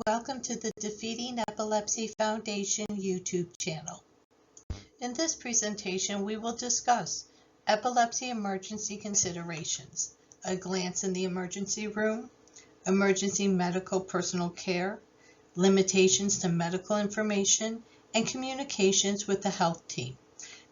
Welcome to the Defeating Epilepsy Foundation YouTube channel. In this presentation, we will discuss epilepsy emergency considerations, a glance in the emergency room, emergency medical personal care, limitations to medical information, and communications with the health team.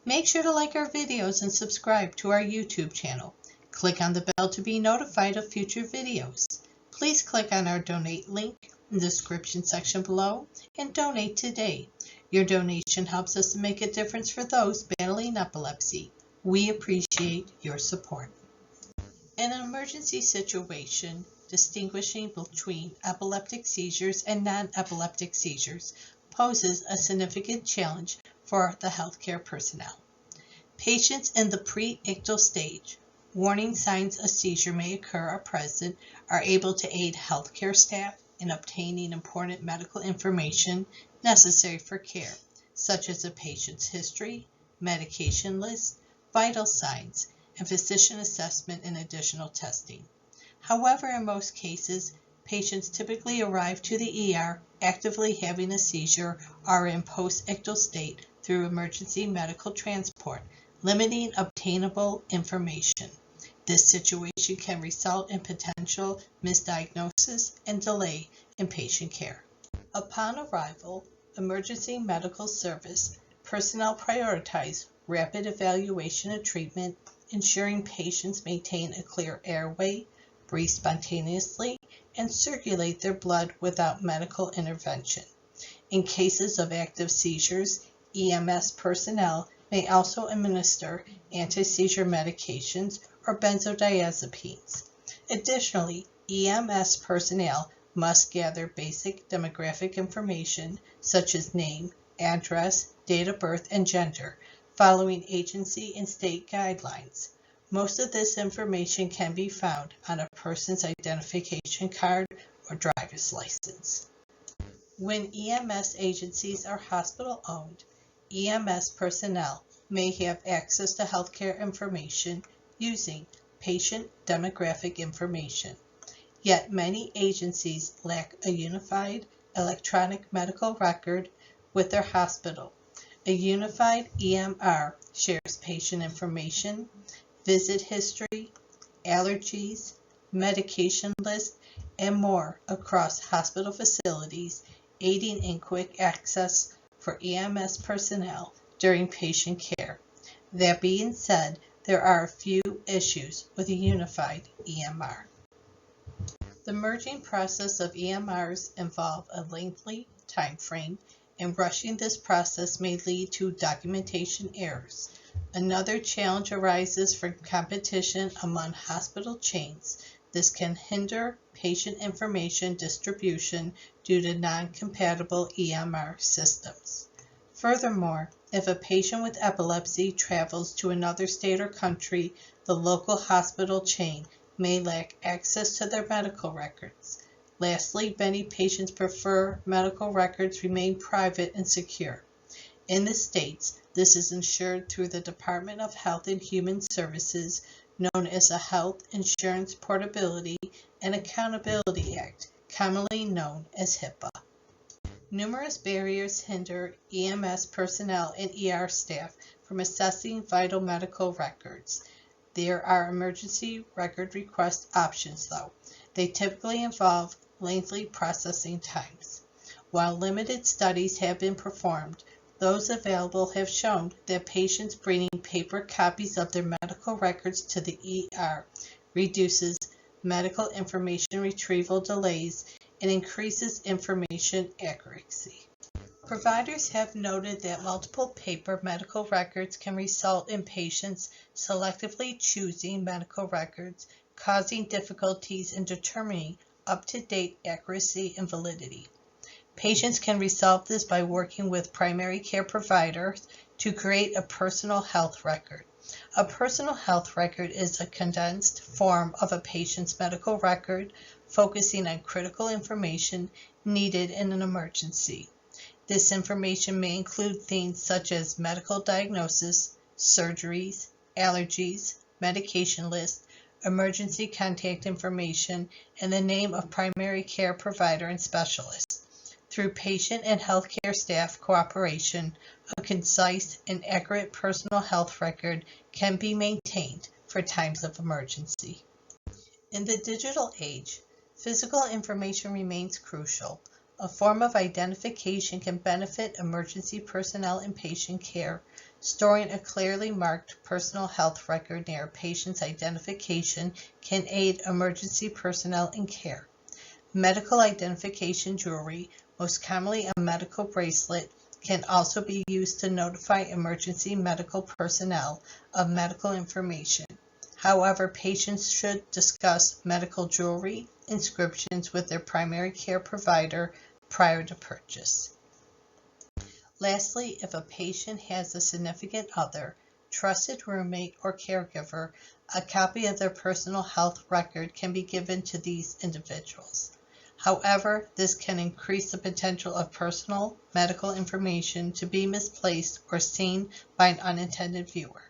Make sure to like our videos and subscribe to our YouTube channel. Click on the bell to be notified of future videos. Please click on our donate link in the description section below and donate today. Your donation helps us to make a difference for those battling epilepsy. We appreciate your support. In an emergency situation, distinguishing between epileptic seizures and non-epileptic seizures poses a significant challenge for the healthcare personnel. Patients in the pre-ictal stage, warning signs a seizure may occur are present, are able to aid healthcare staff in obtaining important medical information necessary for care, such as a patient's history, medication list, vital signs, and physician assessment and additional testing. However, in most cases, patients typically arrive to the ER actively having a seizure or in post-ictal state through emergency medical transport, limiting obtainable information. This situation can result in potential misdiagnosis and delay in patient care. Upon arrival, emergency medical service personnel prioritize rapid evaluation and treatment, ensuring patients maintain a clear airway, breathe spontaneously, and circulate their blood without medical intervention. In cases of active seizures, EMS personnel may also administer anti-seizure medications or benzodiazepines. Additionally, EMS personnel must gather basic demographic information such as name, address, date of birth, and gender, following agency and state guidelines. Most of this information can be found on a person's identification card or driver's license. When EMS agencies are hospital-owned, EMS personnel may have access to healthcare information using patient demographic information. Yet many agencies lack a unified electronic medical record with their hospital. A unified EMR shares patient information, visit history, allergies, medication list, and more across hospital facilities, aiding in quick access for EMS personnel during patient care. That being said, there are a few issues with a unified EMR. The merging process of EMRs involves a lengthy time frame, and rushing this process may lead to documentation errors. Another challenge arises from competition among hospital chains. This can hinder patient information distribution due to non-compatible EMR systems. Furthermore, if a patient with epilepsy travels to another state or country, the local hospital chain may lack access to their medical records. Lastly, many patients prefer medical records remain private and secure. In the States, this is ensured through the Department of Health and Human Services, known as the Health Insurance Portability and Accountability Act, commonly known as HIPAA. Numerous barriers hinder EMS personnel and ER staff from accessing vital medical records. There are emergency record request options, though. They typically involve lengthy processing times. While limited studies have been performed, those available have shown that patients bringing paper copies of their medical records to the ER reduces medical information retrieval delays and increases information accuracy. Providers have noted that multiple paper medical records can result in patients selectively choosing medical records, causing difficulties in determining up-to-date accuracy and validity. Patients can resolve this by working with primary care providers to create a personal health record. A personal health record is a condensed form of a patient's medical record, focusing on critical information needed in an emergency. This information may include things such as medical diagnosis, surgeries, allergies, medication list, emergency contact information, and the name of primary care provider and specialist. Through patient and healthcare staff cooperation, a concise and accurate personal health record can be maintained for times of emergency. In the digital age, physical information remains crucial. A form of identification can benefit emergency personnel in patient care. Storing a clearly marked personal health record near a patient's identification can aid emergency personnel in care. Medical identification jewelry, most commonly a medical bracelet, can also be used to notify emergency medical personnel of medical information. However, patients should discuss medical jewelry inscriptions with their primary care provider prior to purchase. Lastly, if a patient has a significant other, trusted roommate, or caregiver, a copy of their personal health record can be given to these individuals. However, this can increase the potential of personal medical information to be misplaced or seen by an unintended viewer.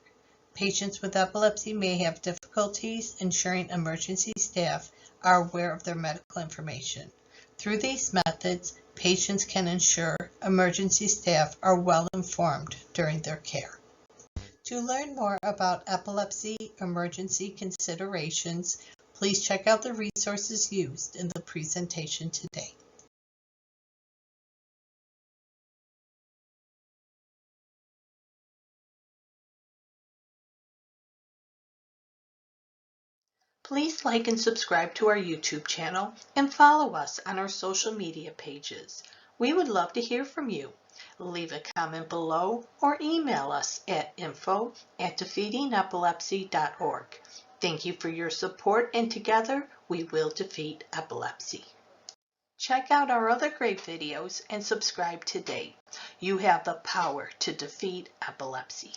Patients with epilepsy may have difficulties ensuring emergency staff are aware of their medical information. Through these methods, patients can ensure emergency staff are well informed during their care. To learn more about epilepsy emergency considerations, please check out the resources used in the presentation today. Please like and subscribe to our YouTube channel and follow us on our social media pages. We would love to hear from you. Leave a comment below or email us at info@defeatingepilepsy.org. Thank you for your support, and together we will defeat epilepsy. Check out our other great videos and subscribe today. You have the power to defeat epilepsy.